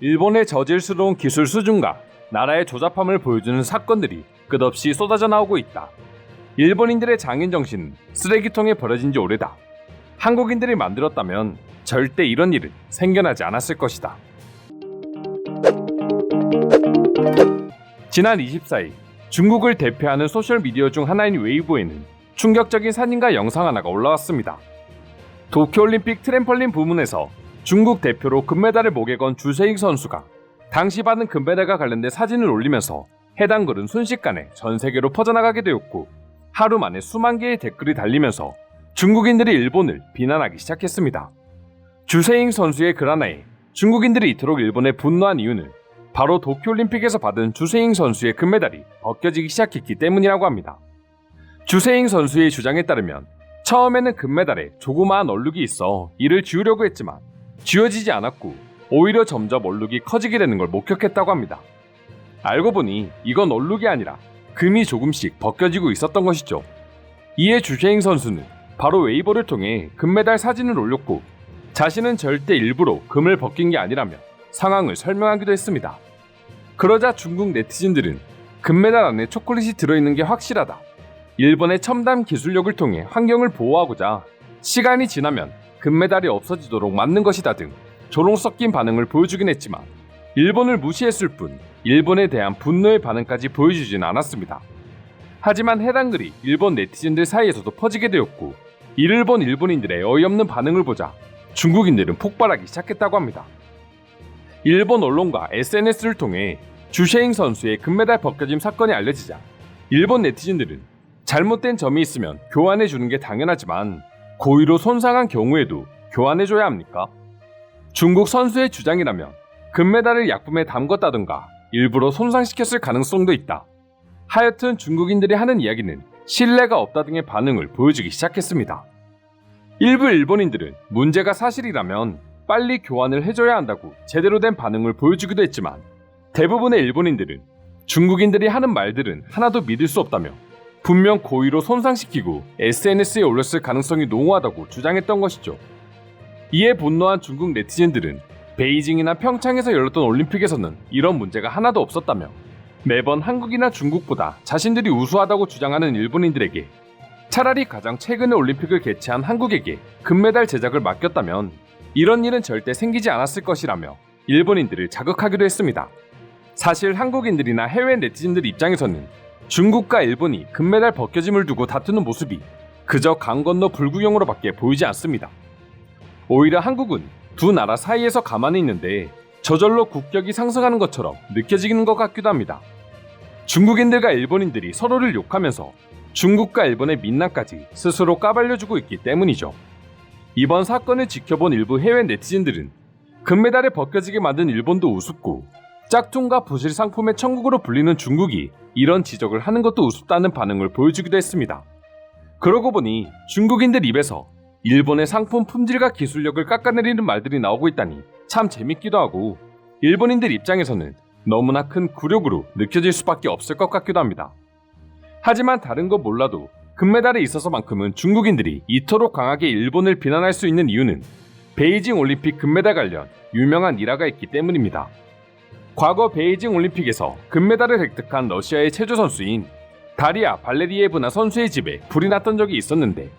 일본의 저질스러운 기술 수준과 나라의 조잡함을 보여주는 사건들이 끝없이 쏟아져 나오고 있다. 일본인들의 장인 정신은 쓰레기통에 버려진 지 오래다. 한국인들이 만들었다면 절대 이런 일은 생겨나지 않았을 것이다. 지난 24일 중국을 대표하는 소셜미디어 중 하나인 웨이보에는 충격적인 사진과 영상 하나가 올라왔습니다. 도쿄올림픽 트램펄린 부문에서 중국 대표로 금메달을 목에 건 주세익 선수가 당시 받은 금메달과 관련된 사진을 올리면서 해당 글은 순식간에 전 세계로 퍼져나가게 되었고, 하루 만에 수만 개의 댓글이 달리면서 중국인들이 일본을 비난하기 시작했습니다. 주세익 선수의 글 하나에 중국인들이 이토록 일본에 분노한 이유는 바로 도쿄올림픽에서 받은 주세익 선수의 금메달이 벗겨지기 시작했기 때문이라고 합니다. 주세익 선수의 주장에 따르면 처음에는 금메달에 조그마한 얼룩이 있어 이를 지우려고 했지만 지워지지 않았고 오히려 점점 얼룩이 커지게 되는 걸 목격했다고 합니다. 알고 보니 이건 얼룩이 아니라 금이 조금씩 벗겨지고 있었던 것이죠. 이에 주세익 선수는 바로 웨이보를 통해 금메달 사진을 올렸고, 자신은 절대 일부러 금을 벗긴 게 아니라며 상황을 설명하기도 했습니다. 그러자 중국 네티즌들은 금메달 안에 초콜릿이 들어있는 게 확실하다, 일본의 첨단 기술력을 통해 환경을 보호하고자 시간이 지나면 금메달이 없어지도록 만든 것이다 등 조롱 섞인 반응을 보여주긴 했지만, 일본을 무시했을 뿐 일본에 대한 분노의 반응까지 보여주진 않았습니다. 하지만 해당 글이 일본 네티즌들 사이에서도 퍼지게 되었고, 이를 본 일본인들의 어이없는 반응을 보자 중국인들은 폭발하기 시작했다고 합니다. 일본 언론과 SNS를 통해 주세익 선수의 금메달 벗겨짐 사건이 알려지자 일본 네티즌들은 잘못된 점이 있으면 교환해주는 게 당연하지만 고의로 손상한 경우에도 교환해줘야 합니까? 중국 선수의 주장이라면 금메달을 약품에 담궜다던가 일부러 손상시켰을 가능성도 있다. 하여튼 중국인들이 하는 이야기는 신뢰가 없다 등의 반응을 보여주기 시작했습니다. 일부 일본인들은 문제가 사실이라면 빨리 교환을 해줘야 한다고 제대로 된 반응을 보여주기도 했지만, 대부분의 일본인들은 중국인들이 하는 말들은 하나도 믿을 수 없다며 분명 고의로 손상시키고 SNS에 올렸을 가능성이 농후하다고 주장했던 것이죠. 이에 분노한 중국 네티즌들은 베이징이나 평창에서 열렸던 올림픽에서는 이런 문제가 하나도 없었다며 매번 한국이나 중국보다 자신들이 우수하다고 주장하는 일본인들에게 차라리 가장 최근에 올림픽을 개최한 한국에게 금메달 제작을 맡겼다면 이런 일은 절대 생기지 않았을 것이라며 일본인들을 자극하기도 했습니다. 사실 한국인들이나 해외 네티즌들 입장에서는 중국과 일본이 금메달 벗겨짐을 두고 다투는 모습이 그저 강 건너 불구경으로밖에 보이지 않습니다. 오히려 한국은 두 나라 사이에서 가만히 있는데 저절로 국격이 상승하는 것처럼 느껴지는 것 같기도 합니다. 중국인들과 일본인들이 서로를 욕하면서 중국과 일본의 민낯까지 스스로 까발려주고 있기 때문이죠. 이번 사건을 지켜본 일부 해외 네티즌들은 금메달을 벗겨지게 만든 일본도 우습고 짝퉁과 부실 상품의 천국으로 불리는 중국이 이런 지적을 하는 것도 우습다는 반응을 보여주기도 했습니다. 그러고 보니 중국인들 입에서 일본의 상품 품질과 기술력을 깎아내리는 말들이 나오고 있다니 참 재밌기도 하고, 일본인들 입장에서는 너무나 큰 굴욕으로 느껴질 수밖에 없을 것 같기도 합니다. 하지만 다른 거 몰라도 금메달에 있어서만큼은 중국인들이 이토록 강하게 일본을 비난할 수 있는 이유는 베이징 올림픽 금메달 관련 유명한 일화가 있기 때문입니다. 과거 베이징 올림픽에서 금메달을 획득한 러시아의 체조 선수인 다리아 발레리예브나 선수의 집에 불이 났던 적이 있었는데,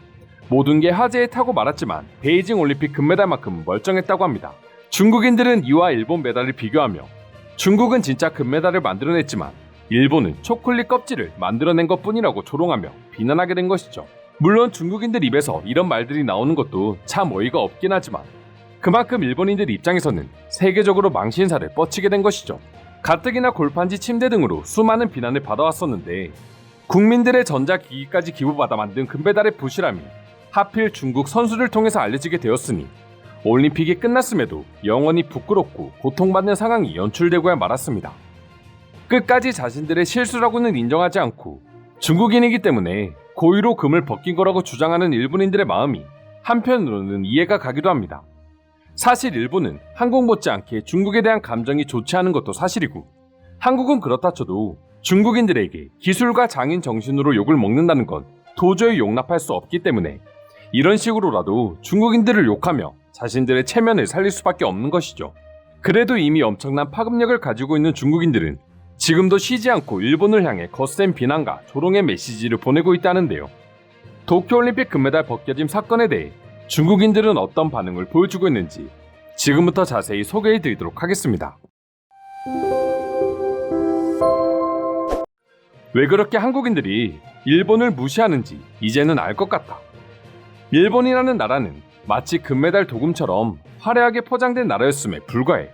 모든 게 화재에 타고 말았지만 베이징 올림픽 금메달만큼은 멀쩡했다고 합니다. 중국인들은 이와 일본 메달을 비교하며 중국은 진짜 금메달을 만들어냈지만 일본은 초콜릿 껍질을 만들어낸 것뿐이라고 조롱하며 비난하게 된 것이죠. 물론 중국인들 입에서 이런 말들이 나오는 것도 참 어이가 없긴 하지만 그만큼 일본인들 입장에서는 세계적으로 망신사를 뻗치게 된 것이죠. 가뜩이나 골판지 침대 등으로 수많은 비난을 받아왔었는데 국민들의 전자기기까지 기부받아 만든 금메달의 부실함이 하필 중국 선수를 통해서 알려지게 되었으니 올림픽이 끝났음에도 영원히 부끄럽고 고통받는 상황이 연출되고야 말았습니다. 끝까지 자신들의 실수라고는 인정하지 않고 중국인이기 때문에 고의로 금을 벗긴 거라고 주장하는 일본인들의 마음이 한편으로는 이해가 가기도 합니다. 사실 일본은 한국 못지않게 중국에 대한 감정이 좋지 않은 것도 사실이고, 한국은 그렇다 쳐도 중국인들에게 기술과 장인 정신으로 욕을 먹는다는 건 도저히 용납할 수 없기 때문에 이런 식으로라도 중국인들을 욕하며 자신들의 체면을 살릴 수밖에 없는 것이죠. 그래도 이미 엄청난 파급력을 가지고 있는 중국인들은 지금도 쉬지 않고 일본을 향해 거센 비난과 조롱의 메시지를 보내고 있다는데요. 도쿄올림픽 금메달 벗겨짐 사건에 대해 중국인들은 어떤 반응을 보여주고 있는지 지금부터 자세히 소개해드리도록 하겠습니다. 왜 그렇게 한국인들이 일본을 무시하는지 이제는 알 것 같다. 일본이라는 나라는 마치 금메달 도금처럼 화려하게 포장된 나라였음에 불과해.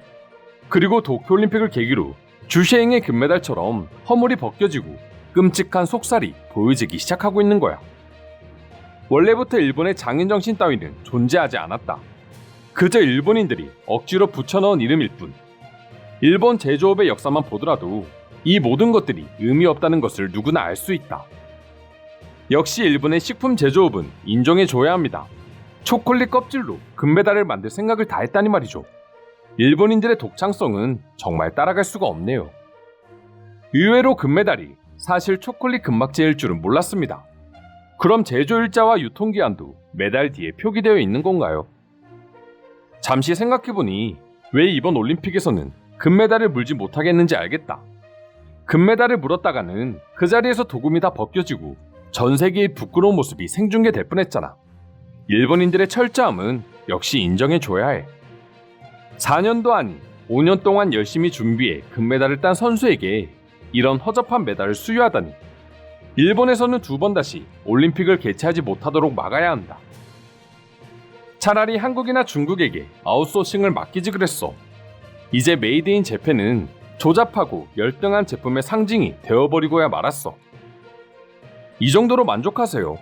그리고 도쿄올림픽을 계기로 주시행의 금메달처럼 허물이 벗겨지고 끔찍한 속살이 보여지기 시작하고 있는 거야. 원래부터 일본의 장인정신 따위는 존재하지 않았다. 그저 일본인들이 억지로 붙여넣은 이름일 뿐. 일본 제조업의 역사만 보더라도 이 모든 것들이 의미 없다는 것을 누구나 알 수 있다. 역시 일본의 식품 제조업은 인정해줘야 합니다. 초콜릿 껍질로 금메달을 만들 생각을 다 했다니 말이죠. 일본인들의 독창성은 정말 따라갈 수가 없네요. 의외로 금메달이 사실 초콜릿 금박제일 줄은 몰랐습니다. 그럼 제조일자와 유통기한도 메달 뒤에 표기되어 있는 건가요? 잠시 생각해보니 왜 이번 올림픽에서는 금메달을 물지 못하겠는지 알겠다. 금메달을 물었다가는 그 자리에서 도금이 다 벗겨지고 전 세계의 부끄러운 모습이 생중계될 뻔했잖아. 일본인들의 철저함은 역시 인정해줘야 해. 4년도 아닌 5년 동안 열심히 준비해 금메달을 딴 선수에게 이런 허접한 메달을 수여하다니. 일본에서는 2번 다시 올림픽을 개최하지 못하도록 막아야 한다. 차라리 한국이나 중국에게 아웃소싱을 맡기지 그랬어. 이제 메이드 인 재팬은 조잡하고 열등한 제품의 상징이 되어버리고야 말았어. 이 정도로 만족하세요.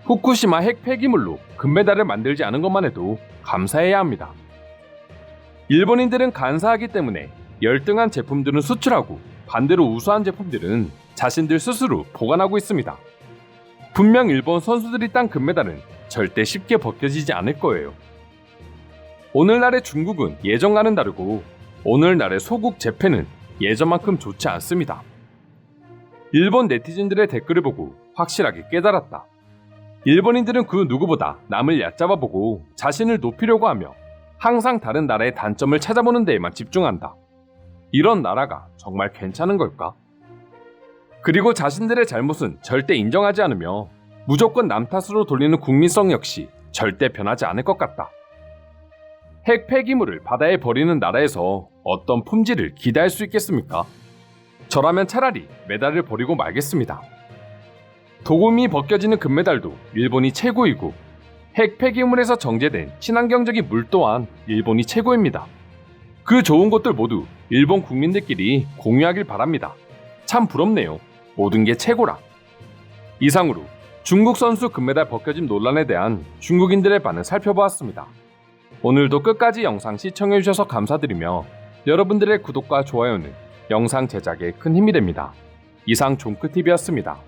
후쿠시마 핵 폐기물로 금메달을 만들지 않은 것만 해도 감사해야 합니다. 일본인들은 간사하기 때문에 열등한 제품들은 수출하고 반대로 우수한 제품들은 자신들 스스로 보관하고 있습니다. 분명 일본 선수들이 딴 금메달은 절대 쉽게 벗겨지지 않을 거예요. 오늘날의 중국은 예전과는 다르고 오늘날의 소국 재팬은 예전만큼 좋지 않습니다. 일본 네티즌들의 댓글을 보고 확실하게 깨달았다. 일본인들은 그 누구보다 남을 얕잡아보고 자신을 높이려고 하며 항상 다른 나라의 단점을 찾아보는 데에만 집중한다. 이런 나라가 정말 괜찮은 걸까? 그리고 자신들의 잘못은 절대 인정하지 않으며 무조건 남 탓으로 돌리는 국민성 역시 절대 변하지 않을 것 같다. 핵 폐기물을 바다에 버리는 나라에서 어떤 품질을 기대할 수 있겠습니까? 저라면 차라리 메달을 버리고 말겠습니다. 도금이 벗겨지는 금메달도 일본이 최고이고 핵 폐기물에서 정제된 친환경적인 물 또한 일본이 최고입니다. 그 좋은 것들 모두 일본 국민들끼리 공유하길 바랍니다. 참 부럽네요. 모든 게 최고라. 이상으로 중국 선수 금메달 벗겨짐 논란에 대한 중국인들의 반응 살펴보았습니다. 오늘도 끝까지 영상 시청해주셔서 감사드리며 여러분들의 구독과 좋아요는 영상 제작에 큰 힘이 됩니다. 이상 종크TV였습니다.